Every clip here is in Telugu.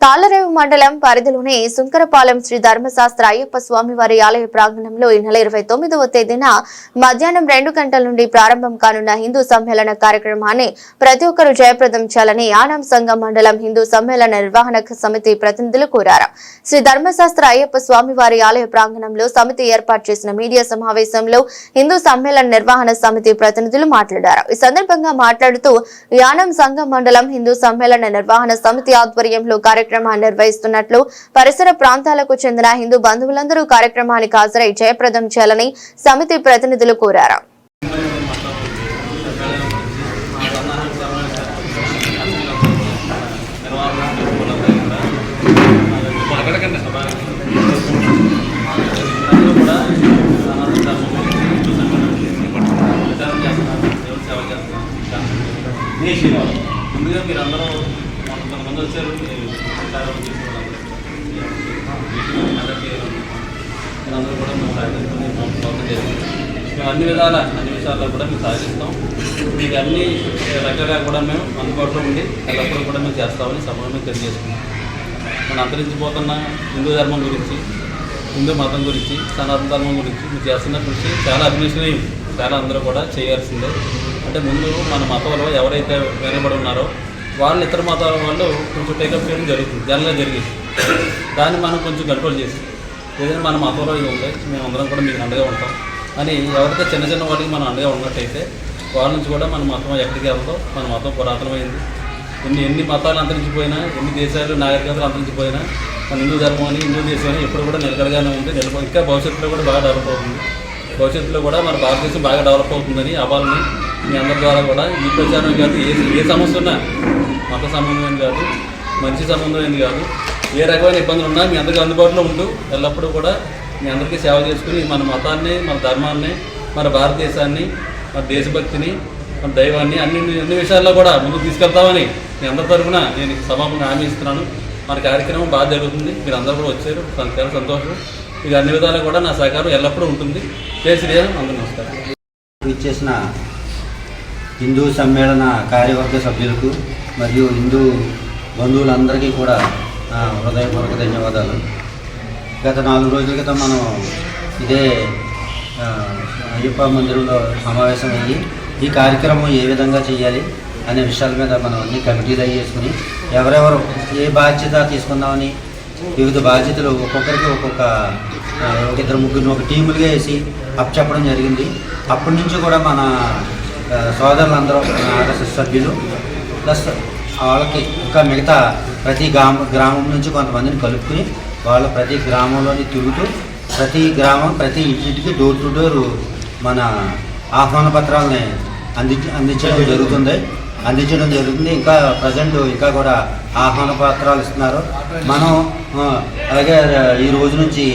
తాళ్లరేవు మండలం పరిధిలోని సుంకరపాలెం శ్రీ ధర్మశాస్త్ర అయ్యప్ప స్వామివారి ఆలయ ప్రాంగణంలో ఈ నెల 29వ తేదీన మధ్యాహ్నం 2 గంటల నుండి ప్రారంభం కానున్న హిందూ సమ్మేళన కార్యక్రమాన్ని ప్రతి ఒక్కరూ జయప్రదం చేయాలని యానాం సంఘం మండలం హిందూ సమ్మేళన నిర్వహణ సమితి ప్రతినిధులు కోరారు. శ్రీ ధర్మశాస్త్ర అయ్యప్ప స్వామివారి ఆలయ ప్రాంగణంలో సమితి ఏర్పాటు చేసిన మీడియా సమావేశంలో హిందూ సమ్మేళన నిర్వహణ సమితి ప్రతినిధులు మాట్లాడారు. ఈ సందర్భంగా మాట్లాడుతూ యానాం సంఘం మండలం హిందూ సమ్మేళన నిర్వహణ సమితి ఆధ్వర్యంలో కార్యక్రమాన్ని నిర్వహిస్తున్నట్లు పరిసర ప్రాంతాలకు చెందిన హిందూ బంధువులందరూ కార్యక్రమానికి హాజరై జయప్రదం చేయాలని సమితి ప్రతినిధులు కోరారు. ముందుగా మీరు అందరూ కొంతమంది వచ్చారు, అందరూ కూడా మేము సహకరిస్తుంది మేము అన్ని విషయాల్లో కూడా మేము సహకరిస్తాం. మీకు అన్ని రకాలుగా కూడా మేము అందుబాటులో ఉండి ఎల్లప్పుడూ కూడా మేము చేస్తామని సభలో తెలియజేసుకున్నాం. మనం అంతరించిపోతున్న హిందూ ధర్మం గురించి, హిందూ మతం గురించి, సనాతన ధర్మం గురించి మీరు చేస్తున్న కృషి చాలా అభినందనీయం. చాలా అందరూ కూడా చేయాల్సిందే. అంటే ముందు మన మతంలో ఎవరైతే వెనబడి ఉన్నారో వాళ్ళు ఇతర మతాల వాళ్ళు కొంచెం టేకప్ చేయడం జరుగుతుంది, జనరల్గా జరిగింది. దాన్ని మనం కొంచెం కంట్రోల్ చేసి ఏదైనా మన మతంలో ఇది ఉంది, మేము అందరం కూడా మీకు అండగా ఉంటాం అని ఎవరైతే చిన్న చిన్న వాళ్ళకి మనం అండగా ఉన్నట్టయితే వాళ్ళ నుంచి కూడా మన మతం ఎక్కడికి వెళ్తాం. మన మతం పురాతనమైంది. ఎన్ని మతాలు అంతరించిపోయినా, ఎన్ని దేశాలు నాగరికతలు అంతరించిపోయినా మన హిందూ ధర్మం అని, హిందూ దేశం అని ఎప్పుడు కూడా నిలకడగానే ఉంది. ఇంకా భవిష్యత్తులో కూడా బాగా డెవలప్ అవుతుంది. భవిష్యత్తులో కూడా మన భారతదేశం బాగా డెవలప్ అవుతుందని అవ్వాలని మీ అందరి ద్వారా కూడా ఈ ప్రచారం కాదు, ఏ సమస్య ఉన్నా మత సంబంధమైనది కాదు, మంచి సంబంధమైనది కాదు, ఏ రకమైన ఇబ్బందులు ఉన్నా మీ అందరికీ అందుబాటులో ఉంటూ ఎల్లప్పుడూ కూడా మీ అందరికీ సేవ చేసుకుని మన మతాన్ని, మన ధర్మాన్ని, మన భారతదేశాన్ని, మన దేశభక్తిని, మన దైవాన్ని అన్ని విషయాల్లో కూడా ముందుకు తీసుకెళ్తామని మీ అందరి తరఫున నేను సమాపంగా హామీ ఇస్తున్నాను. మన కార్యక్రమం బాగా జరుగుతుంది. మీరు అందరూ కూడా వచ్చారు, చాలా సంతోషం. ఇక అన్ని విధాలు కూడా నా సహకారం ఎల్లప్పుడూ ఉంటుంది. జై శ్రీరామ్. అందరూ నమస్కారం. ఇచ్చేసిన హిందూ సమ్మేళన కార్యవర్గ సభ్యులకు మరియు హిందూ బంధువులందరికీ కూడా హృదయపూర్వక ధన్యవాదాలు. గత 4 రోజుల క్రితం మనం ఇదే అయ్యప్ప మందిరంలో సమావేశం అయ్యి ఈ కార్యక్రమం ఏ విధంగా చేయాలి అనే విషయాల మీద మనం అన్ని కమిటీలు అయ్యేసుకుని ఎవరెవరు ఏ బాధ్యత తీసుకుందామని వివిధ బాధ్యతలు ఒక్కొక్కరికి ఒక్కొక్క 2-3 ఒక టీములుగా వేసి అప్పచెప్పడం జరిగింది. అప్పటి నుంచి కూడా మన సోదరులందరూ ఆర్ఎస్ఎస్ సభ్యులు ప్లస్ వాళ్ళకి ఇంకా మిగతా ప్రతి గ్రామం నుంచి కొంతమందిని కలుపుకుని వాళ్ళు ప్రతి గ్రామంలోని తిరుగుతూ ప్రతి గ్రామం ప్రతి ఇంటికి డోర్ టు డోర్ మన ఆహ్వాన పత్రాలని అందించడం జరుగుతుంది. ఇంకా ప్రజెంట్ ఇంకా కూడా ఆహ్వాన పత్రాలు ఇస్తున్నారు. మనం అలాగే ఈ రోజు నుంచి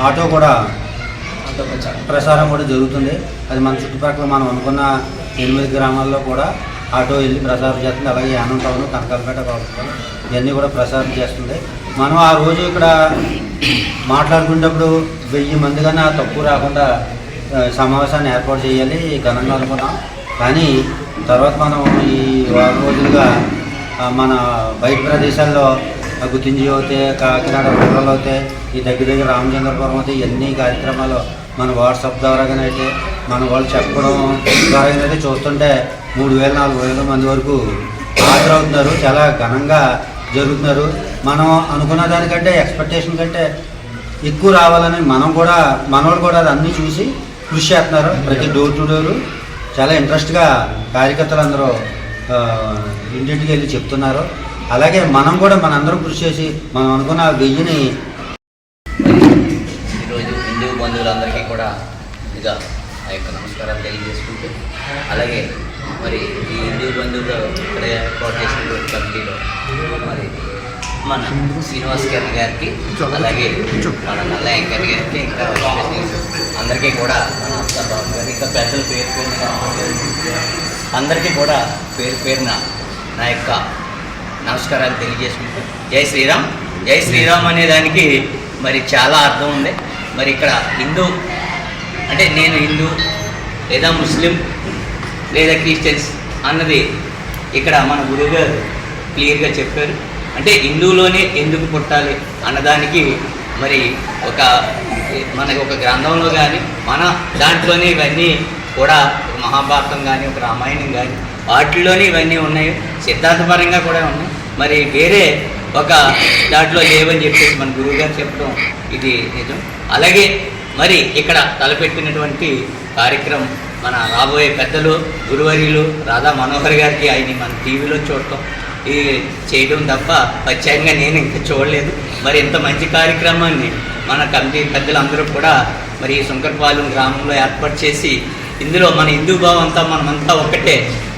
ఆటో కూడా ప్రసారం కూడా జరుగుతుంది. అది మన చుట్టుపక్కల మనం అనుకున్న 8 గ్రామాల్లో కూడా ఆటో వెళ్ళి ప్రసారం చేస్తుంది. అలాగే యానం టౌన్, కనకాలపేట, కావడం ఇవన్నీ కూడా ప్రసారం చేస్తుంది. మనం ఆ రోజు ఇక్కడ మాట్లాడుకునేటప్పుడు 1000 మంది కన్నా తక్కువ రాకుండా సమావేశాన్ని ఏర్పాటు చేయాలి ఘనంగా అనుకున్నాం. కానీ తర్వాత మనం ఈ 6 రోజులుగా మన బయట ప్రదేశాల్లో గుత్తింజి అవుతే, కాకినాడ రూరల్ అవుతే, ఈ దగ్గర రామచంద్రపురం అవుతే ఇవన్నీ కార్యక్రమాలు మన వాట్సాప్ ద్వారాగానైతే మన వాళ్ళు చెప్పడం ద్వారాగానైతే చూస్తుంటే 3000-4000 మంది వరకు హాజరవుతున్నారు. చాలా ఘనంగా జరుగుతున్నారు. మనం అనుకున్న దానికంటే ఎక్స్పెక్టేషన్ కంటే ఎక్కువ రావాలని మనోడు కూడా అన్నీ చూసి కృషి చేస్తున్నారు. ప్రతి డోర్ టు డోరు చాలా ఇంట్రెస్ట్గా కార్యకర్తలు అందరూ ఇంటింటికి వెళ్ళి చెప్తున్నారు. అలాగే మనం కూడా మనందరం కృషి చేసి మనం అనుకున్న 1000ని ఈరోజు హిందూ బంధువులందరికీ కూడా ఇక ఆ యొక్క నమస్కారాలు తెలియజేసుకుంటూ, అలాగే మరి ఈ హిందూ బంధువులు ఇక్కడ ఏర్పాటు చేసినటువంటి కమిటీలో మరి మన శ్రీనివాస్ గారికి, అలాగే మన నల్ల వెంకయ్య గారికి, ఇంకా అందరికీ కూడా ఇంకా పెద్దల అందరికీ కూడా పేరున నా యొక్క నమస్కారాలు తెలియజేసుకుంటూ జై శ్రీరామ్. జై శ్రీరామ్ అనే దానికి మరి చాలా అర్థం ఉంది. మరి ఇక్కడ హిందూ అంటే నేను హిందూ లేదా ముస్లిం లేదా క్రిస్టియన్స్ అన్నది ఇక్కడ మన గురువు గారు క్లియర్గా చెప్పారు. అంటే హిందువులోనే ఎందుకు పుట్టాలి అన్నదానికి మరి మనకి ఒక గ్రంథంలో కానీ మన దాంట్లోనే ఇవన్నీ కూడా ఒక మహాభారతం కానీ ఒక రామాయణం కానీ వాటిల్లోనే ఇవన్నీ ఉన్నాయి, సిద్ధాంతపరంగా కూడా ఉన్నాయి. మరి వేరే ఒక దాంట్లో లేవని చెప్పేసి మన గురువుగారు చెప్పడం ఇది నిజం. అలాగే మరి ఇక్కడ తలపెట్టినటువంటి కార్యక్రమం మన రాబోయే పెద్దలు గురువర్యులు రాధా మనోహర్ గారికి ఆయన మన టీవీలో చూడటం ఇది చేయడం తప్ప ప్రత్యేకంగా నేను ఇంకా చూడలేదు. మరి ఇంత మంచి కార్యక్రమాన్ని మన కమిటీ పెద్దలందరూ కూడా మరి శంకరపాలెం గ్రామంలో ఏర్పాటు చేసి ఇందులో మన హిందూ భావం అంతా మనమంతా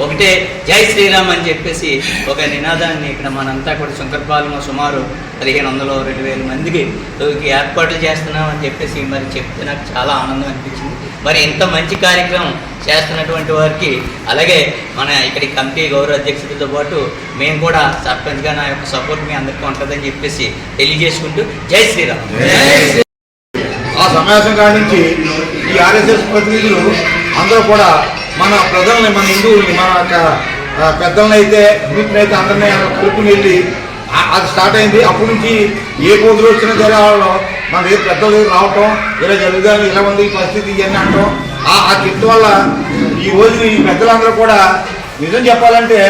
ఒకటే జై శ్రీరామ్ అని చెప్పేసి ఒక నినాదాన్ని ఇక్కడ మనంతా కూడా శంకరపాలెం సుమారు 1500-2000 మందికి ఏర్పాట్లు చేస్తున్నాం అని చెప్పేసి మరి చెప్తే నాకు చాలా ఆనందం అనిపించింది. మరి ఇంత మంచి కార్యక్రమం చేస్తున్నటువంటి వారికి అలాగే మన ఇక్కడి కమిటీ గౌరవ అధ్యక్షులతో పాటు మేము కూడా సర్పంచ్గా నా యొక్క సపోర్ట్ మీ అందరికీ ఉంటుందని చెప్పేసి తెలియజేసుకుంటూ జై శ్రీరామ్. ఆ సమావేశం కాడి నుంచి ఈ ఆర్ఎస్ఎస్ ప్రతినిధులు అందరూ కూడా మన ప్రజల్ని, మన హిందువుల్ని, మన పెద్దలని అయితే గ్రూప్ని అయితే అందరినీ కలుపుకుని వెళ్ళి అది స్టార్ట్ అయింది. అప్పటి నుంచి ఏ కోతులు వచ్చినా సరే వాళ్ళు మన దగ్గర పెద్దలు రావటం, ఇలా జరుగుతుంది, ఇలా ఉంది ఈ పరిస్థితి ఇవన్నీ అనటం, ఆ చెట్టు వల్ల ఈ రోజు ఈ పెద్దలందరూ కూడా నిజం చెప్పాలంటే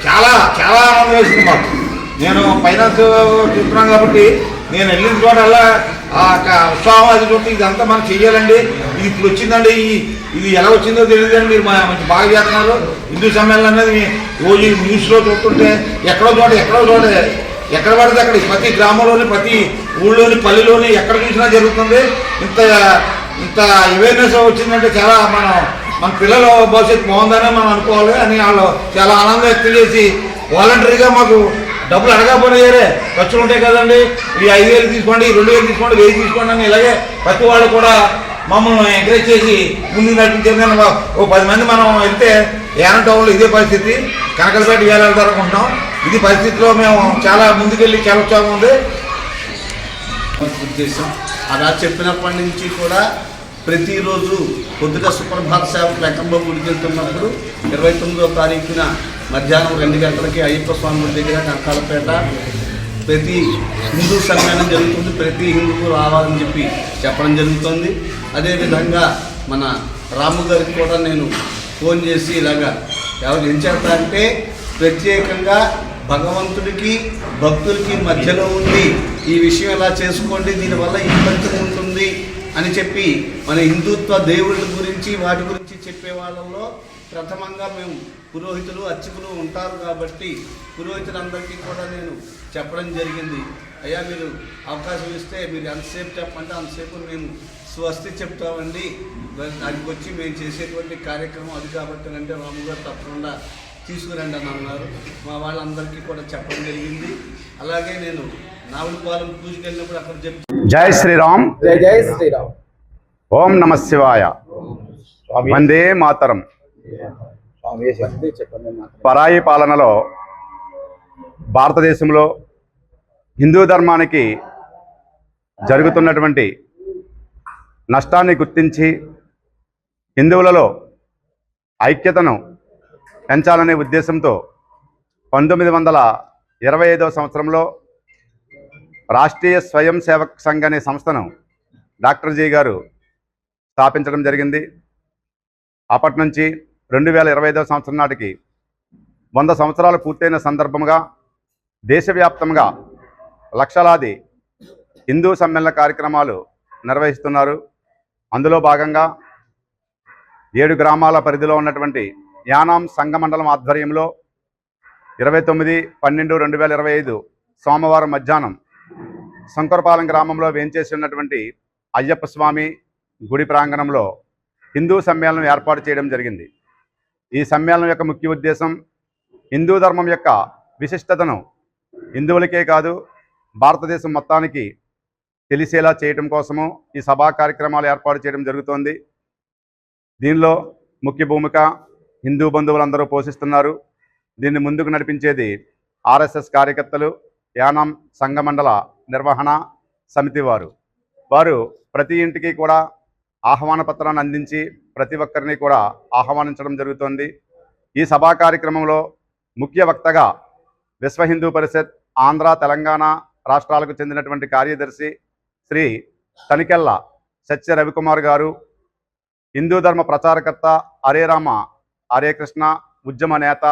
చాలా చాలా ఆనందం వేస్తుంది మాకు. నేను ఫైనాన్స్ చూస్తున్నాను కాబట్టి నేను వెళ్ళిన చోటల్లా ఉత్సాహం అది చూస్తే ఇదంతా మనం చెయ్యాలండి, ఇది ఇప్పుడు వచ్చిందండి, ఇది ఎలా వచ్చిందో తెలియదండి, మీరు మంచి బాగా చేస్తున్నారు. హిందూ సమ్మేళనం అనేది రోజు న్యూస్లో చూస్తుంటే ఎక్కడో చోట ఎక్కడ పడితే అక్కడ ప్రతి గ్రామంలోని ప్రతి ఊళ్ళోని పల్లెలోని ఎక్కడ చూసినా జరుగుతుంది. ఇంత అవేర్నెస్ వచ్చిందంటే చాలా మన పిల్లల భవిష్యత్తు బాగుందని మనం అనుకోవాలి అని వాళ్ళు చాలా ఆనందం వ్యక్తం చేసి వాలంటరీగా మాకు డబ్బులు అడగకపోయినారే, ఖర్చులు ఉంటాయి కదండి, ఈ 5000 తీసుకోండి, 2000 తీసుకోండి, 1000 తీసుకోండి అని ఇలాగే ప్రతి వాళ్ళు కూడా మమ్మల్ని ఎంకరేజ్ చేసి ముందుకు నడిపించారు. ఓ 10 మంది మనం వెళ్తే ఏనం టౌన్లో ఇదే పరిస్థితి, కనకలపేట వేలాడతారు అనుకుంటాం. ఇది పరిస్థితిలో మేము చాలా ముందుకెళ్ళి చాలా ఉత్సాహం ఉంది. ఉద్దేశం అలా చెప్పినప్పటి నుంచి కూడా ప్రతిరోజు పొద్దుట సుప్రభాత సేవకు లెక్కంలో గుడికెళ్తున్నప్పుడు 29వ తారీఖున మధ్యాహ్నం 2 గంటలకి అయ్యప్ప స్వామి దగ్గర కనకాలపేట ప్రతి హిందూ సమ్మేళనం జరుగుతుంది. ప్రతి హిందువు రావాలని చెప్పి చెప్పడం జరుగుతుంది. అదేవిధంగా మన రాము గారికి కూడా నేను ఫోన్ చేసి ఇలాగా ఎవరు ఏం చేస్తా అంటే ప్రత్యేకంగా భగవంతుడికి భక్తులకి మధ్యలో ఉండి ఈ విషయం ఎలా చేసుకోండి, దీనివల్ల ఈ ఫలితం ఉంటుంది అని చెప్పి మన హిందుత్వ దేవుళ్ళ గురించి వాటి గురించి చెప్పే వాళ్ళల్లో ప్రథమంగా మేము పురోహితులు అర్చకులు ఉంటారు కాబట్టి పురోహితులందరికీ కూడా నేను చెప్పడం జరిగింది. అయ్యా మీరు అవకాశం ఇస్తే మీరు ఎంతసేపు చెప్పంటే అంతసేపు మేము స్వస్తి చెప్తామండి, దానికి వచ్చి మేము చేసేటువంటి కార్యక్రమం అది కాబట్టి అంటే రాము గారు తప్పకుండా తీసుకురండి అని అన్నారు. మా వాళ్ళందరికీ కూడా చెప్పడం జరిగింది. అలాగే నేను నావులపాలెం పూజకి వెళ్ళినప్పుడు అక్కడ చెప్పి జై శ్రీరామ్, జై శ్రీరామ్, ఓం నమ శివాయ, వందే మాతరం. పరాయి పాలనలో భారతదేశంలో హిందూ ధర్మానికి జరుగుతున్నటువంటి నష్టాన్ని గుర్తించి హిందువులలో ఐక్యతను పెంచాలనే ఉద్దేశంతో 1925వ సంవత్సరంలో రాష్ట్రీయ స్వయం సేవక్ సంఘ్ అనే సంస్థను డాక్టర్ జీ గారు స్థాపించడం జరిగింది. అప్పటి నుంచి 2025వ సంవత్సరం నాటికి 100 సంవత్సరాలు పూర్తయిన సందర్భంగా దేశవ్యాప్తంగా లక్షలాది హిందూ సమ్మేళన కార్యక్రమాలు నిర్వహిస్తున్నారు. అందులో భాగంగా 7 గ్రామాల పరిధిలో ఉన్నటువంటి యానాం సంఘ మండలం ఆధ్వర్యంలో 29/12/2025 సోమవారం మధ్యాహ్నం శంకరపాలెం గ్రామంలో వేంచేసి ఉన్నటువంటి అయ్యప్ప స్వామి గుడి ప్రాంగణంలో హిందూ సమ్మేళనం ఏర్పాటు చేయడం జరిగింది. ఈ సమ్మేళనం యొక్క ముఖ్య ఉద్దేశం హిందూ ధర్మం యొక్క విశిష్టతను హిందువులకే కాదు భారతదేశం మొత్తానికి తెలిసేలా చేయడం కోసము ఈ సభా కార్యక్రమాలు ఏర్పాటు చేయడం జరుగుతోంది. దీనిలో ముఖ్య భూమిక హిందూ బంధువులందరూ పోషిస్తున్నారు. దీన్ని ముందుకు నడిపించేది ఆర్ఎస్ఎస్ కార్యకర్తలు, యానాం సంఘ మండల నిర్వహణ సమితి వారు ప్రతి ఇంటికి కూడా ఆహ్వాన పత్రాన్ని అందించి ప్రతి ఒక్కరిని కూడా ఆహ్వానించడం జరుగుతోంది. ఈ సభా కార్యక్రమంలో ముఖ్య వక్తగా విశ్వ హిందూ పరిషత్ ఆంధ్ర తెలంగాణ రాష్ట్రాలకు చెందినటువంటి కార్యదర్శి శ్రీ తనికెళ్ళ సత్య రవికుమార్ గారు, హిందూ ధర్మ ప్రచారకర్త హరే రామ హరే కృష్ణ ఉద్యమ నేత,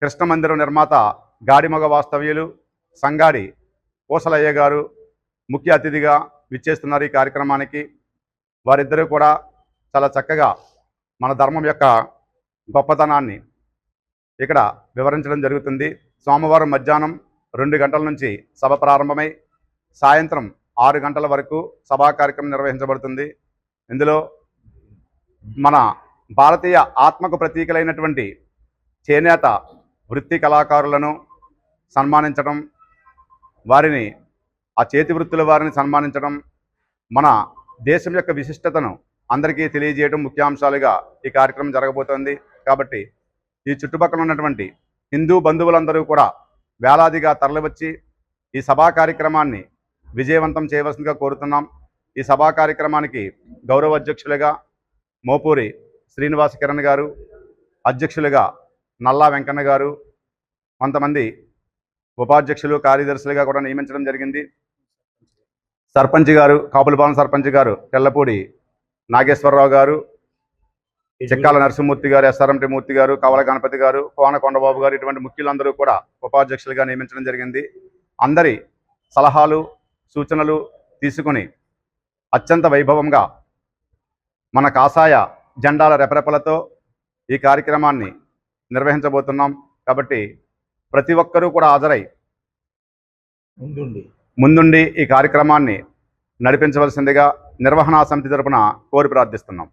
కృష్ణ మందిరం నిర్మాత గాడిమగ వాస్తవ్యులు సంగాడి కోసలయ్య గారు ముఖ్య అతిథిగా విచ్చేస్తున్నారు ఈ కార్యక్రమానికి. వారిద్దరూ కూడా చాలా చక్కగా మన ధర్మం యొక్క గొప్పతనాన్ని ఇక్కడ వివరించడం జరుగుతుంది. సోమవారం మధ్యాహ్నం 2 గంటల నుంచి సభ ప్రారంభమై సాయంత్రం 6 గంటల వరకు సభా కార్యక్రమం నిర్వహించబడుతుంది. ఇందులో మన భారతీయ ఆత్మకు ప్రతీకలైనటువంటి చేనేత వృత్తి కళాకారులను సన్మానించడం, వారిని ఆ చేతి వృత్తుల వారిని సన్మానించడం, మన దేశం యొక్క విశిష్టతను అందరికీ తెలియజేయడం ముఖ్యాంశాలుగా ఈ కార్యక్రమం జరగబోతోంది. కాబట్టి ఈ చుట్టుపక్కల ఉన్నటువంటి హిందూ బంధువులందరూ కూడా వేలాదిగా తరలివచ్చి ఈ సభా కార్యక్రమాన్ని విజయవంతం చేయవలసిందిగా కోరుతున్నాం. ఈ సభా కార్యక్రమానికి గౌరవ అధ్యక్షులుగా మోపూరి శ్రీనివాస కిరణ్ గారు, అధ్యక్షులుగా నల్లా వెంకన్న గారు, కొంతమంది ఉపాధ్యక్షులు కార్యదర్శులుగా కూడా నియమించడం జరిగింది. సర్పంచ్ గారు, కాపులపాలెం సర్పంచ్ గారు తెల్లపూడి నాగేశ్వరరావు గారు, చెక్కాల నరసింహమూర్తి గారు, ఎస్ఆర్ఎంటి మూర్తి గారు, కవల గణపతి గారు, కోన కొండబాబు గారు, ఇటువంటి ముఖ్యులందరూ కూడా ఉపాధ్యక్షులుగా నియమించడం జరిగింది. అందరి సలహాలు సూచనలు తీసుకుని అత్యంత వైభవంగా మన కాషాయ జెండాల రెపరెపలతో ఈ కార్యక్రమాన్ని నిర్వహించబోతున్నాం. కాబట్టి ప్రతి ఒక్కరూ కూడా హాజరై ముందుండి ఈ కార్యక్రమాన్ని నడిపించవలసిందిగా నిర్వహణా సమితి తరపున కోరి ప్రార్థిస్తున్నాం.